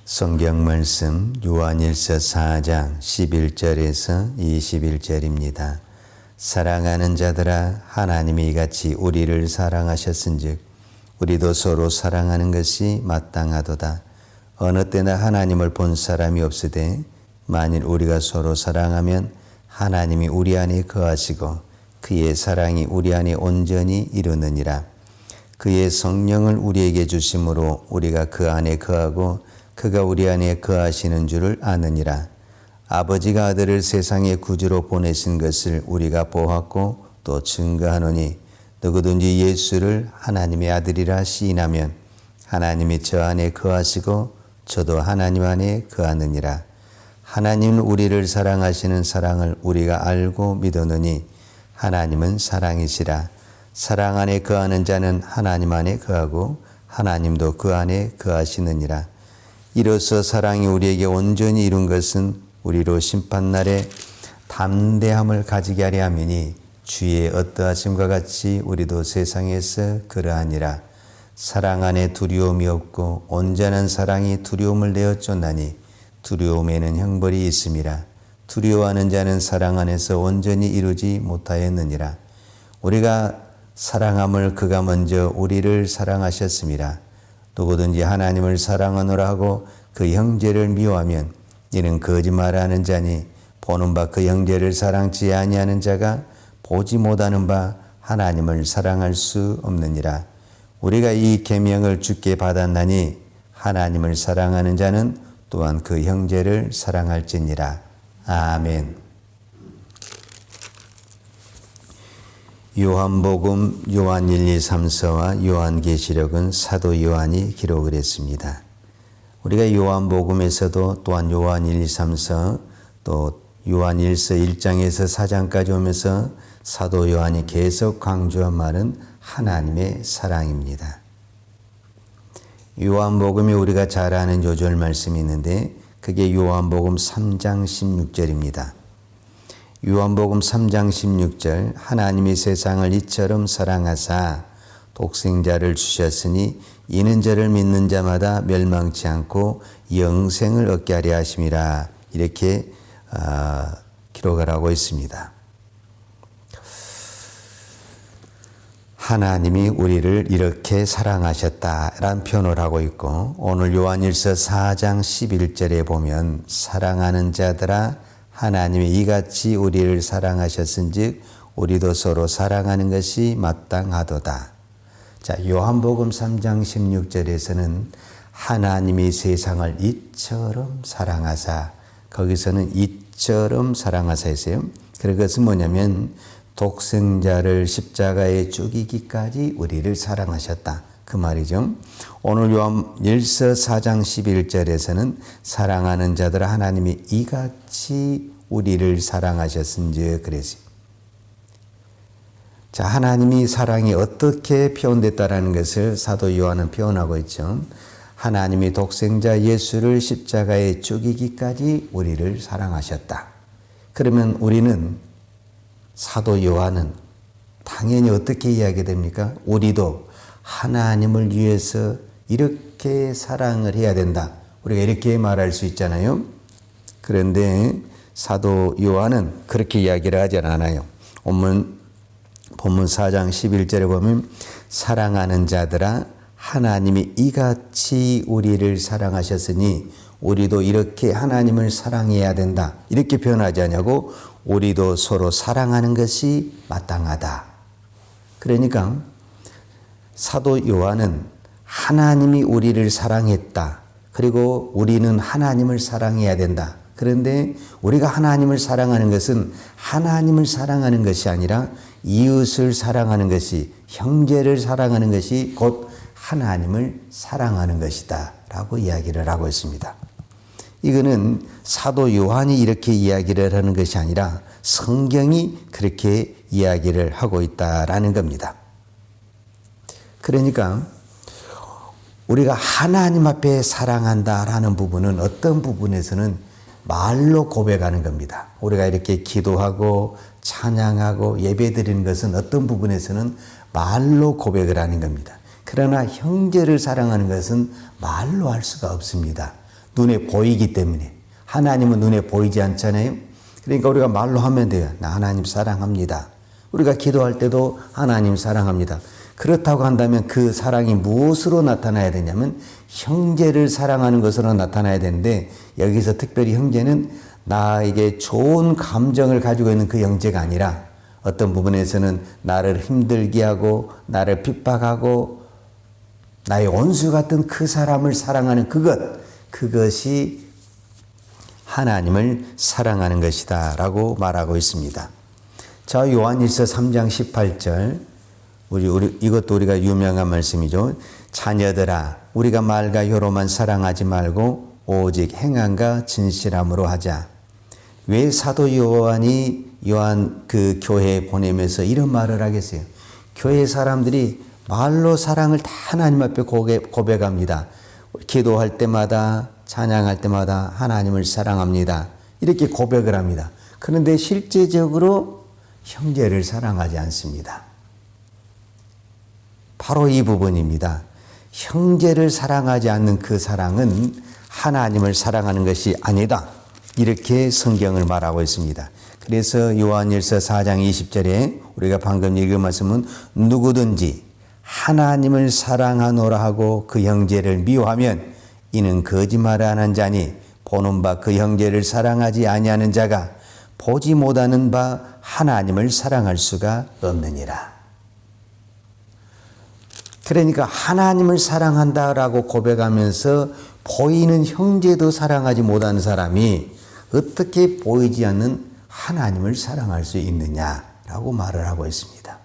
성경 말씀 요한일서 4장 11절에서 21절입니다. 사랑하는 자들아 하나님이 이같이 우리를 사랑하셨은즉 우리도 서로 사랑하는 것이 마땅하도다. 어느 때나 하나님을 본 사람이 없으되 만일 우리가 서로 사랑하면 하나님이 우리 안에 거하시고 그의 사랑이 우리 안에 온전히 이루느니라. 그의 성령을 우리에게 주심으로 우리가 그 안에 거하고 그가 우리 안에 거하시는 줄을 아느니라. 아버지가 아들을 세상의 구주로 보내신 것을 우리가 보았고 또 증거하노니 누구든지 예수를 하나님의 아들이라 시인하면 하나님이 저 안에 거하시고 저도 하나님 안에 거하느니라. 하나님은 우리를 사랑하시는 사랑을 우리가 알고 믿었느니 하나님은 사랑이시라. 사랑 안에 거하는 자는 하나님 안에 거하고 하나님도 그 안에 거하시느니라. 이로써 사랑이 우리에게 온전히 이룬 것은 우리로 심판날에 담대함을 가지게 하려 함이니 주의 어떠하심과 같이 우리도 세상에서 그러하니라. 사랑 안에 두려움이 없고 온전한 사랑이 두려움을 내어 쫓나니 두려움에는 형벌이 있음이라. 두려워하는 자는 사랑 안에서 온전히 이루지 못하였느니라. 우리가 사랑함을 그가 먼저 우리를 사랑하셨음이라. 누구든지 하나님을 사랑하노라 하고 그 형제를 미워하면 이는 거짓말하는 자니 보는 바 그 형제를 사랑치 아니하는 자가 보지 못하는 바 하나님을 사랑할 수 없느니라. 우리가 이 계명을 주께 받았나니 하나님을 사랑하는 자는 또한 그 형제를 사랑할지니라. 아멘. 요한복음, 요한 1, 2, 3서와 요한계시록은 사도 요한이 기록을 했습니다. 우리가 요한복음에서도 또한 요한 1, 2, 3서 또 요한 1서 1장에서 4장까지 오면서 사도 요한이 계속 강조한 말은 하나님의 사랑입니다. 요한복음에 우리가 잘 아는 요절 말씀이 있는데 그게 요한복음 3장 16절입니다. 요한복음 3장 16절 하나님이 세상을 이처럼 사랑하사 독생자를 주셨으니 이는 저를 믿는 자마다 멸망치 않고 영생을 얻게 하려 하심이라. 이렇게 기록을 하고 있습니다. 하나님이 우리를 이렇게 사랑하셨다라는 표현을 하고 있고 오늘 요한일서 4장 11절에 보면 사랑하는 자들아 하나님이 이같이 우리를 사랑하셨은즉 우리도 서로 사랑하는 것이 마땅하도다. 자, 요한복음 3장 16절에서는 하나님이 세상을 이처럼 사랑하사, 거기서는 이처럼 사랑하사 했어요. 그것은 뭐냐면 독생자를 십자가에 죽이기까지 우리를 사랑하셨다. 그 말이죠. 오늘 요한 1서 4장 11절에서는 사랑하는 자들아 하나님이 이같이 우리를 사랑하셨은지 그랬어요. 자, 하나님이 사랑이 어떻게 표현됐다라는 것을 사도 요한은 표현하고 있죠. 하나님이 독생자 예수를 십자가에 죽이기까지 우리를 사랑하셨다. 그러면 우리는 사도 요한은 당연히 어떻게 이야기됩니까? 우리도 하나님을 위해서 이렇게 사랑을 해야 된다. 우리가 이렇게 말할 수 있잖아요. 그런데 사도 요한은 그렇게 이야기를 하지 않아요. 본문 4장 11절에 보면 사랑하는 자들아 하나님이 이같이 우리를 사랑하셨으니 우리도 이렇게 하나님을 사랑해야 된다. 이렇게 표현하지 않냐고 우리도 서로 사랑하는 것이 마땅하다. 그러니까 사도 요한은 하나님이 우리를 사랑했다. 그리고 우리는 하나님을 사랑해야 된다. 그런데 우리가 하나님을 사랑하는 것은 하나님을 사랑하는 것이 아니라 이웃을 사랑하는 것이, 형제를 사랑하는 것이 곧 하나님을 사랑하는 것이다 라고 이야기를 하고 있습니다. 이거는 사도 요한이 이렇게 이야기를 하는 것이 아니라 성경이 그렇게 이야기를 하고 있다라는 겁니다. 그러니까 우리가 하나님 앞에 사랑한다라는 부분은 어떤 부분에서는 말로 고백하는 겁니다. 우리가 이렇게 기도하고 찬양하고 예배드리는 것은 어떤 부분에서는 말로 고백을 하는 겁니다. 그러나 형제를 사랑하는 것은 말로 할 수가 없습니다. 눈에 보이기 때문에. 하나님은 눈에 보이지 않잖아요. 그러니까 우리가 말로 하면 돼요. 나 하나님 사랑합니다. 우리가 기도할 때도 하나님 사랑합니다. 그렇다고 한다면 그 사랑이 무엇으로 나타나야 되냐면 형제를 사랑하는 것으로 나타나야 되는데, 여기서 특별히 형제는 나에게 좋은 감정을 가지고 있는 그 형제가 아니라 어떤 부분에서는 나를 힘들게 하고 나를 핍박하고 나의 원수 같은 그 사람을 사랑하는 그것이 하나님을 사랑하는 것이다 라고 말하고 있습니다. 자, 요한일서 3장 18절, 이것도 우리가 유명한 말씀이죠. 자녀들아, 우리가 말과 혀로만 사랑하지 말고 오직 행함과 진실함으로 하자. 왜 사도 요한이 요한 그 교회에 보내면서 이런 말을 하겠어요? 교회 사람들이 말로 사랑을 다 하나님 앞에 고백합니다. 기도할 때마다, 찬양할 때마다 하나님을 사랑합니다. 이렇게 고백을 합니다. 그런데 실제적으로 형제를 사랑하지 않습니다. 바로 이 부분입니다. 형제를 사랑하지 않는 그 사랑은 하나님을 사랑하는 것이 아니다. 이렇게 성경을 말하고 있습니다. 그래서 요한일서 4장 20절에 우리가 방금 읽은 말씀은 누구든지 하나님을 사랑하노라 하고 그 형제를 미워하면 이는 거짓말을 하는 자니 보는 바 그 형제를 사랑하지 아니하는 자가 보지 못하는 바 하나님을 사랑할 수가 없느니라. 그러니까 하나님을 사랑한다라고 고백하면서 보이는 형제도 사랑하지 못하는 사람이 어떻게 보이지 않는 하나님을 사랑할 수 있느냐라고 말을 하고 있습니다.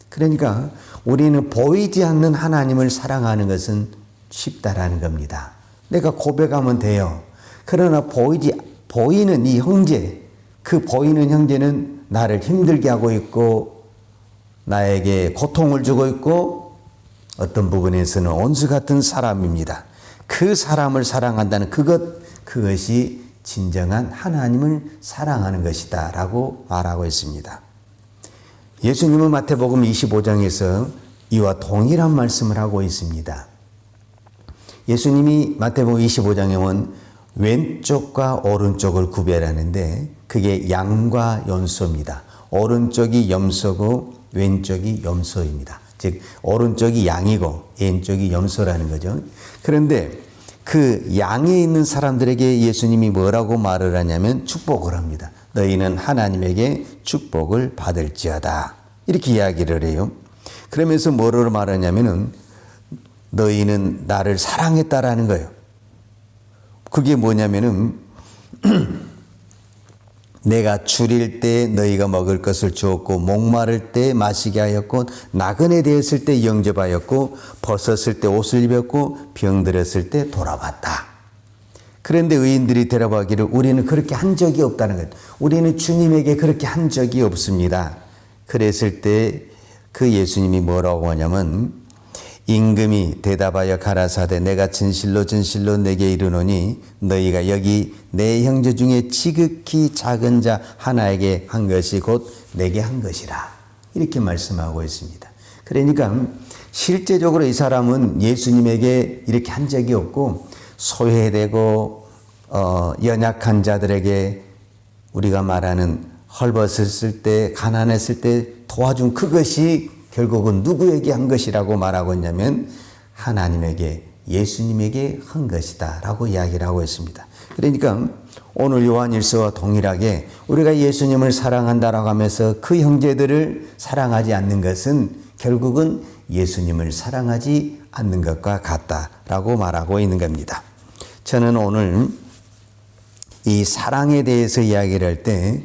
그러니까 우리는 보이지 않는 하나님을 사랑하는 것은 쉽다라는 겁니다. 내가 고백하면 돼요. 그러나 보이는 이 형제, 그 보이는 형제는 나를 힘들게 하고 있고 나에게 고통을 주고 있고 어떤 부분에서는 원수 같은 사람입니다. 그 사람을 사랑한다는 그것이 진정한 하나님을 사랑하는 것이다 라고 말하고 있습니다. 예수님은 마태복음 25장에서 이와 동일한 말씀을 하고 있습니다. 예수님이 마태복음 25장에 보면 왼쪽과 오른쪽을 구별하는데 그게 양과 염소입니다. 오른쪽이 염소고 왼쪽이 염소입니다. 즉 오른쪽이 양이고 왼쪽이 염소라는 거죠. 그런데 그 양에 있는 사람들에게 예수님이 뭐라고 말을 하냐면 축복을 합니다. 너희는 하나님에게 축복을 받을지어다. 이렇게 이야기를 해요. 그러면서 뭐를 말하냐면은 너희는 나를 사랑했다라는 거예요. 그게 뭐냐면은 내가 줄일 때 너희가 먹을 것을 주었고 목마를 때 마시게 하였고 나그네 되었을 때 영접하였고 벗었을 때 옷을 입혔고 병들었을 때 돌아봤다. 그런데 의인들이 대답하기를 우리는 그렇게 한 적이 없다는 거예요. 우리는 주님에게 그렇게 한 적이 없습니다. 그랬을 때 그 예수님이 뭐라고 하냐면 임금이 대답하여 가라사대 내가 진실로 진실로 내게 이르노니 너희가 여기 내 형제 중에 지극히 작은 자 하나에게 한 것이 곧 내게 한 것이라. 이렇게 말씀하고 있습니다. 그러니까 실제적으로 이 사람은 예수님에게 이렇게 한 적이 없고 소외되고 연약한 자들에게 우리가 말하는 헐벗었을 때 가난했을 때 도와준 그것이 결국은 누구에게 한 것이라고 말하고 있냐면 하나님에게 예수님에게 한 것이다 라고 이야기를 하고 있습니다. 그러니까 오늘 요한일서와 동일하게 우리가 예수님을 사랑한다라고 하면서 그 형제들을 사랑하지 않는 것은 결국은 예수님을 사랑하지 않는 것과 같다라고 말하고 있는 겁니다. 저는 오늘 이 사랑에 대해서 이야기를 할 때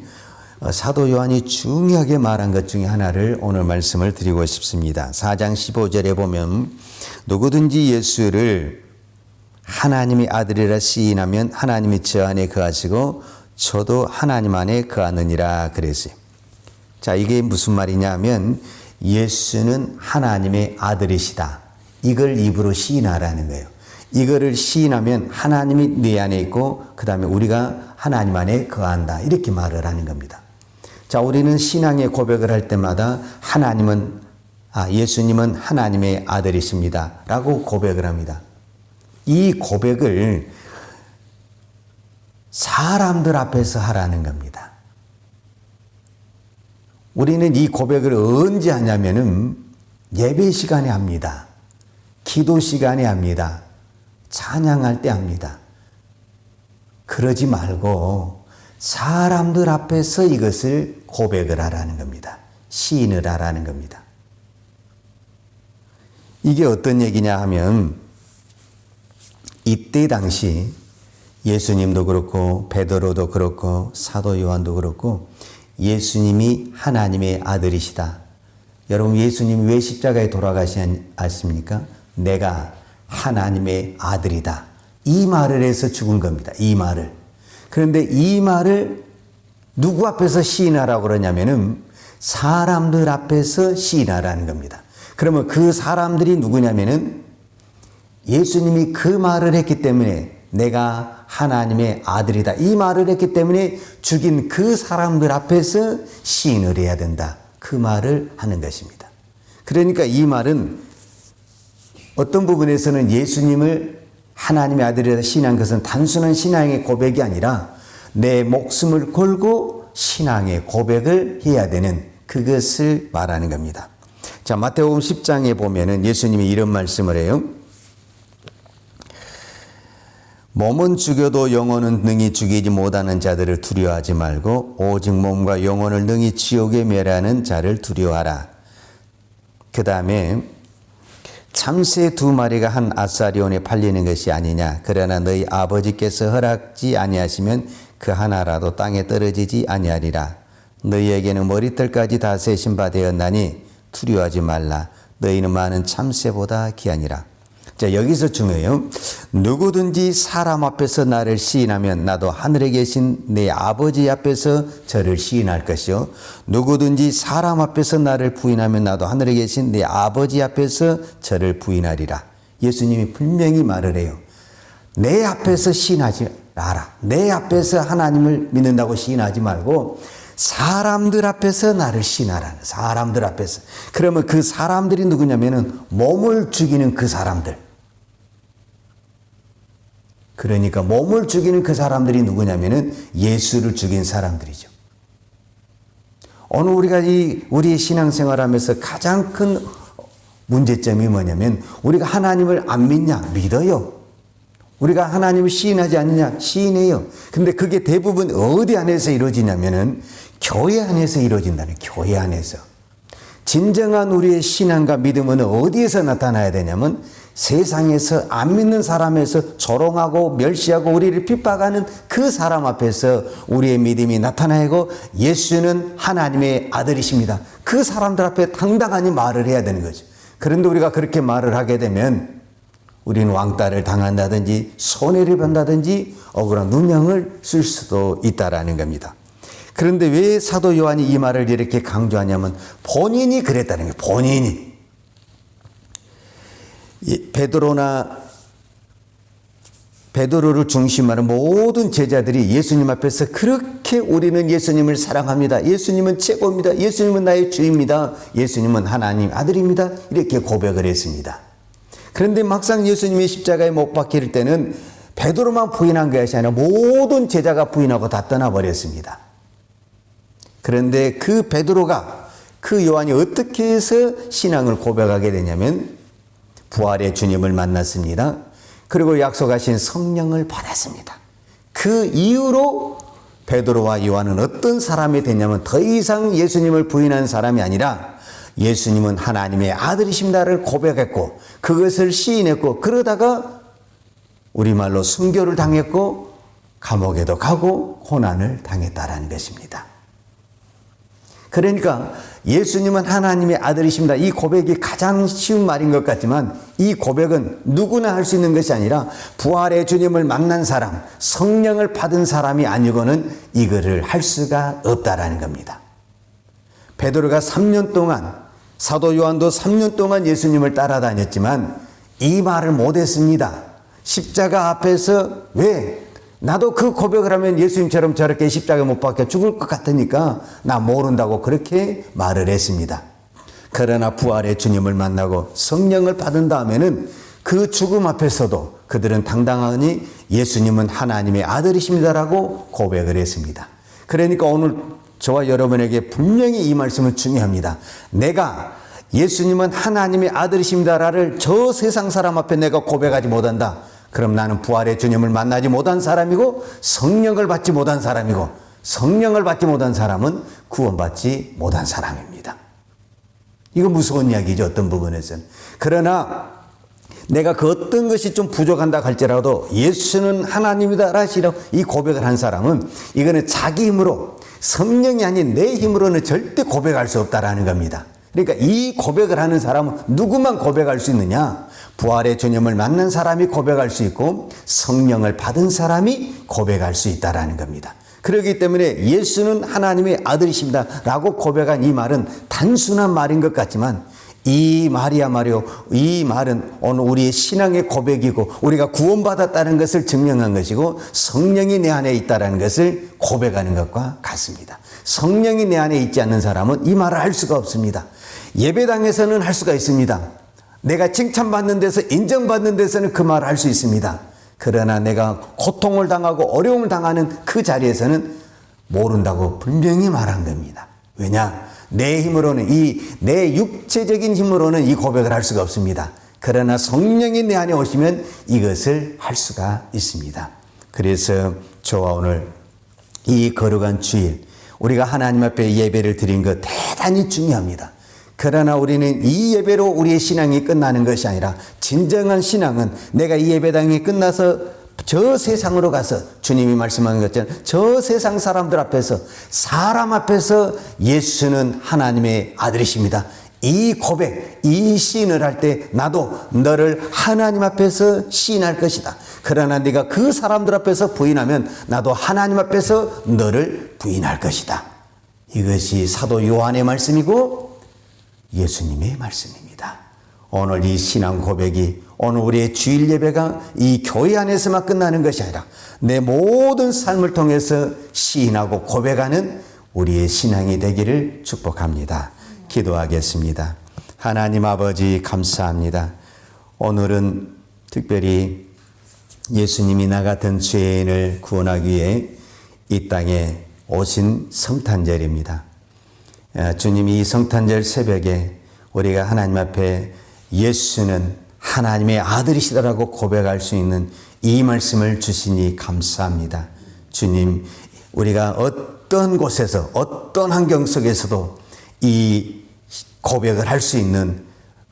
사도 요한이 중요하게 말한 것 중에 하나를 오늘 말씀을 드리고 싶습니다. 4장 15절에 보면 누구든지 예수를 하나님의 아들이라 시인하면 하나님이 저 안에 거하시고 저도 하나님 안에 거하느니라 그랬어요. 자, 이게 무슨 말이냐 하면 예수는 하나님의 아들이시다. 이걸 입으로 시인하라는 거예요. 이거를 시인하면 하나님이 내 안에 있고 그 다음에 우리가 하나님 안에 거한다. 이렇게 말을 하는 겁니다. 자, 우리는 신앙의 고백을 할 때마다 예수님은 하나님의 아들이십니다. 라고 고백을 합니다. 이 고백을 사람들 앞에서 하라는 겁니다. 우리는 이 고백을 언제 하냐면은 예배 시간에 합니다. 기도 시간에 합니다. 찬양할 때 합니다. 그러지 말고 사람들 앞에서 이것을 고백을 하라는 겁니다. 시인을 하라는 겁니다. 이게 어떤 얘기냐 하면 이때 당시 예수님도 그렇고 베드로도 그렇고 사도 요한도 그렇고 예수님이 하나님의 아들이시다. 여러분 예수님이 왜 십자가에 돌아가시지 않습니까? 내가 하나님의 아들이다. 이 말을 해서 죽은 겁니다. 이 말을. 그런데 이 말을 누구 앞에서 시인하라고 그러냐면은 사람들 앞에서 시인하라는 겁니다. 그러면 그 사람들이 누구냐면은 예수님이 그 말을 했기 때문에 내가 하나님의 아들이다. 이 말을 했기 때문에 죽인 그 사람들 앞에서 시인을 해야 된다. 그 말을 하는 것입니다. 그러니까 이 말은 어떤 부분에서는 예수님을 하나님의 아들이라 시인한 것은 단순한 신앙의 고백이 아니라 내 목숨을 걸고 신앙의 고백을 해야 되는 그것을 말하는 겁니다. 자, 마태복음 10장에 보면은 예수님이 이런 말씀을 해요. 몸은 죽여도 영혼은 능히 죽이지 못하는 자들을 두려워하지 말고 오직 몸과 영혼을 능히 지옥에 멸하는 자를 두려워하라. 그 다음에 참새 2마리가 한 아사리온에 팔리는 것이 아니냐. 그러나 너희 아버지께서 허락지 아니하시면 그 하나라도 땅에 떨어지지 아니하리라. 너희에게는 머리털까지 다 세신 바 되었나니 두려워하지 말라. 너희는 많은 참새보다 귀하니라. 자, 여기서 중요해요. 누구든지 사람 앞에서 나를 시인하면 나도 하늘에 계신 내 아버지 앞에서 저를 시인할 것이요. 누구든지 사람 앞에서 나를 부인하면 나도 하늘에 계신 내 아버지 앞에서 저를 부인하리라. 예수님이 분명히 말을 해요. 내 앞에서 시인하지 마라. 내 앞에서 하나님을 믿는다고 시인하지 말고 사람들 앞에서 나를 시인하라는, 사람들 앞에서. 그러면 그 사람들이 누구냐면은 몸을 죽이는 그 사람들. 그러니까 몸을 죽이는 그 사람들이 누구냐면은 예수를 죽인 사람들이죠. 오늘 우리가 우리의 신앙생활하면서 가장 큰 문제점이 뭐냐면 우리가 하나님을 안 믿냐? 믿어요. 우리가 하나님을 시인하지 않느냐? 시인해요. 근데 그게 대부분 어디 안에서 이루어지냐면은 교회 안에서 이루어진다는, 교회 안에서. 진정한 우리의 신앙과 믿음은 어디에서 나타나야 되냐면 세상에서 안 믿는 사람에서 조롱하고 멸시하고 우리를 핍박하는 그 사람 앞에서 우리의 믿음이 나타나고 예수는 하나님의 아들이십니다. 그 사람들 앞에 당당하니 말을 해야 되는 거죠. 그런데 우리가 그렇게 말을 하게 되면 우리는 왕따를 당한다든지 손해를 본다든지 억울한 누명을 쓸 수도 있다라는 겁니다. 그런데 왜 사도 요한이 이 말을 이렇게 강조하냐면 본인이 그랬다는 거예요. 본인이. 베드로를 중심으로 모든 제자들이 예수님 앞에서 그렇게 우리는 예수님을 사랑합니다. 예수님은 최고입니다. 예수님은 나의 주입니다. 예수님은 하나님 아들입니다. 이렇게 고백을 했습니다. 그런데 막상 예수님이 십자가에 못 박힐 때는 베드로만 부인한 것이 아니라 모든 제자가 부인하고 다 떠나버렸습니다. 그런데 그 베드로가, 그 요한이 어떻게 해서 신앙을 고백하게 되냐면 부활의 주님을 만났습니다. 그리고 약속하신 성령을 받았습니다. 그 이후로 베드로와 요한은 어떤 사람이 됐냐면 더 이상 예수님을 부인한 사람이 아니라 예수님은 하나님의 아들이십니다를 고백했고 그것을 시인했고 그러다가 우리말로 순교를 당했고 감옥에도 가고 고난을 당했다라는 것입니다. 그러니까 예수님은 하나님의 아들이십니다. 이 고백이 가장 쉬운 말인 것 같지만 이 고백은 누구나 할 수 있는 것이 아니라 부활의 주님을 만난 사람, 성령을 받은 사람이 아니고는 이거를 할 수가 없다라는 겁니다. 베드로가 3년 동안, 사도 요한도 3년 동안 예수님을 따라다녔지만 이 말을 못했습니다. 십자가 앞에서 왜? 나도 그 고백을 하면 예수님처럼 저렇게 십자가에 못 박혀 죽을 것 같으니까 나 모른다고 그렇게 말을 했습니다. 그러나 부활의 주님을 만나고 성령을 받은 다음에는 그 죽음 앞에서도 그들은 당당하니 예수님은 하나님의 아들이십니다라고 고백을 했습니다. 그러니까 오늘 저와 여러분에게 분명히 이 말씀은 중요합니다. 내가 예수님은 하나님의 아들이십니다를 저 세상 사람 앞에 내가 고백하지 못한다. 그럼 나는 부활의 주님을 만나지 못한 사람이고 성령을 받지 못한 사람이고 성령을 받지 못한 사람은 구원받지 못한 사람입니다. 이거 무서운 이야기죠. 어떤 부분에서는. 그러나 내가 그 어떤 것이 좀 부족한다 할지라도 예수는 하나님이다 라시라고 이 고백을 한 사람은 이거는 자기 힘으로 성령이 아닌 내 힘으로는 절대 고백할 수 없다라는 겁니다. 그러니까 이 고백을 하는 사람은 누구만 고백할 수 있느냐? 부활의 주님을 만난 사람이 고백할 수 있고 성령을 받은 사람이 고백할 수 있다라는 겁니다. 그렇기 때문에 예수는 하나님의 아들이십니다 라고 고백한 이 말은 단순한 말인 것 같지만 이 말이야말로 이 말은 오늘 우리의 신앙의 고백이고 우리가 구원받았다는 것을 증명한 것이고 성령이 내 안에 있다는 것을 고백하는 것과 같습니다. 성령이 내 안에 있지 않는 사람은 이 말을 할 수가 없습니다. 예배당에서는 할 수가 있습니다. 내가 칭찬받는 데서 인정받는 데서는 그 말을 할 수 있습니다. 그러나 내가 고통을 당하고 어려움을 당하는 그 자리에서는 모른다고 분명히 말한 겁니다. 왜냐? 내 힘으로는 내 육체적인 힘으로는 이 고백을 할 수가 없습니다. 그러나 성령이 내 안에 오시면 이것을 할 수가 있습니다. 그래서 저와 오늘 이 거룩한 주일 우리가 하나님 앞에 예배를 드린 것 대단히 중요합니다. 그러나 우리는 이 예배로 우리의 신앙이 끝나는 것이 아니라 진정한 신앙은 내가 이 예배당이 끝나서 저 세상으로 가서 주님이 말씀하는 것처럼 저 세상 사람들 앞에서 사람 앞에서 예수는 하나님의 아들이십니다. 이 고백, 이 시인을 할 때 나도 너를 하나님 앞에서 시인할 것이다. 그러나 네가 그 사람들 앞에서 부인하면 나도 하나님 앞에서 너를 부인할 것이다. 이것이 사도 요한의 말씀이고 예수님의 말씀입니다. 오늘 이 신앙 고백이 오늘 우리의 주일 예배가 이 교회 안에서만 끝나는 것이 아니라 내 모든 삶을 통해서 시인하고 고백하는 우리의 신앙이 되기를 축복합니다. 기도하겠습니다. 하나님 아버지 감사합니다. 오늘은 특별히 예수님이 나 같은 죄인을 구원하기 위해 이 땅에 오신 성탄절입니다. 주님이 이 성탄절 새벽에 우리가 하나님 앞에 예수는 하나님의 아들이시다라고 고백할 수 있는 이 말씀을 주시니 감사합니다. 주님, 우리가 어떤 곳에서 어떤 환경 속에서도 이 고백을 할 수 있는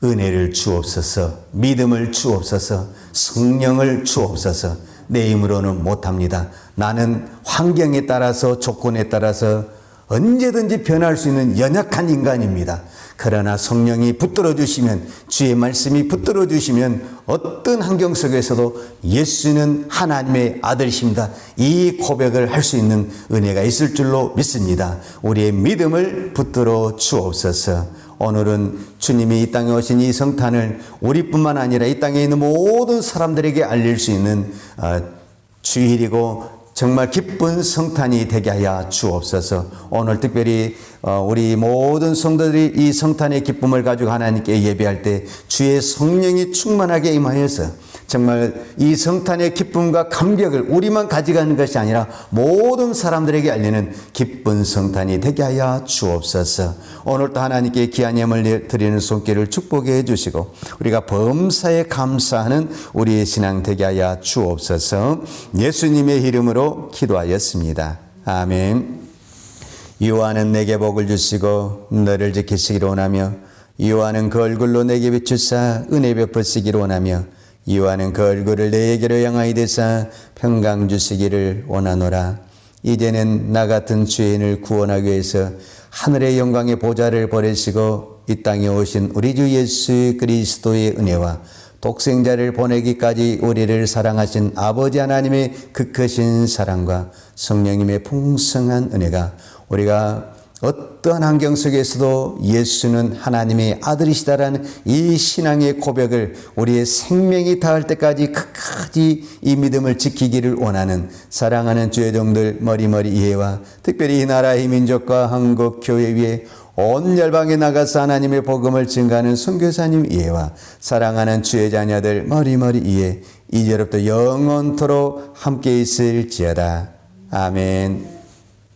은혜를 주옵소서, 믿음을 주옵소서, 성령을 주옵소서. 내 힘으로는 못합니다. 나는 환경에 따라서 조건에 따라서 언제든지 변할 수 있는 연약한 인간입니다. 그러나 성령이 붙들어 주시면, 주의 말씀이 붙들어 주시면 어떤 환경 속에서도 예수는 하나님의 아들이십니다. 이 고백을 할 수 있는 은혜가 있을 줄로 믿습니다. 우리의 믿음을 붙들어 주옵소서. 오늘은 주님이 이 땅에 오신 이 성탄을 우리뿐만 아니라 이 땅에 있는 모든 사람들에게 알릴 수 있는 주일이고 정말 기쁜 성탄이 되게 하여 주옵소서. 오늘 특별히 우리 모든 성도들이 이 성탄의 기쁨을 가지고 하나님께 예배할 때 주의 성령이 충만하게 임하여서 정말 이 성탄의 기쁨과 감격을 우리만 가져가는 것이 아니라 모든 사람들에게 알리는 기쁜 성탄이 되게 하여 주옵소서. 오늘도 하나님께 귀한 예물 드리는 손길을 축복해 주시고 우리가 범사에 감사하는 우리의 신앙 되게 하여 주옵소서. 예수님의 이름으로 기도하였습니다. 아멘. 여호와는 내게 복을 주시고 너를 지키시기를 원하며 여호와는 그 얼굴로 내게 비추사 은혜 베푸시기를 원하며 여호와는 그 얼굴을 내게로 향하여 대사 평강 주시기를 원하노라. 이제는 나 같은 죄인을 구원하기 위해서 하늘의 영광의 보좌를 버리시고 이 땅에 오신 우리 주 예수 그리스도의 은혜와 독생자를 보내기까지 우리를 사랑하신 아버지 하나님의 그 크신 사랑과 성령님의 풍성한 은혜가 우리가 어떤 환경 속에서도 예수는 하나님의 아들이시다라는 이 신앙의 고백을 우리의 생명이 닿을 때까지 끝까지 이 믿음을 지키기를 원하는 사랑하는 주의 종들 머리머리 이해와 특별히 이 나라의 민족과 한국 교회 위에 온 열방에 나가서 하나님의 복음을 증가하는 선교사님 이해와 사랑하는 주의 자녀들 머리머리 이해 이제로부터 영원토록 함께 있을지어다. 아멘.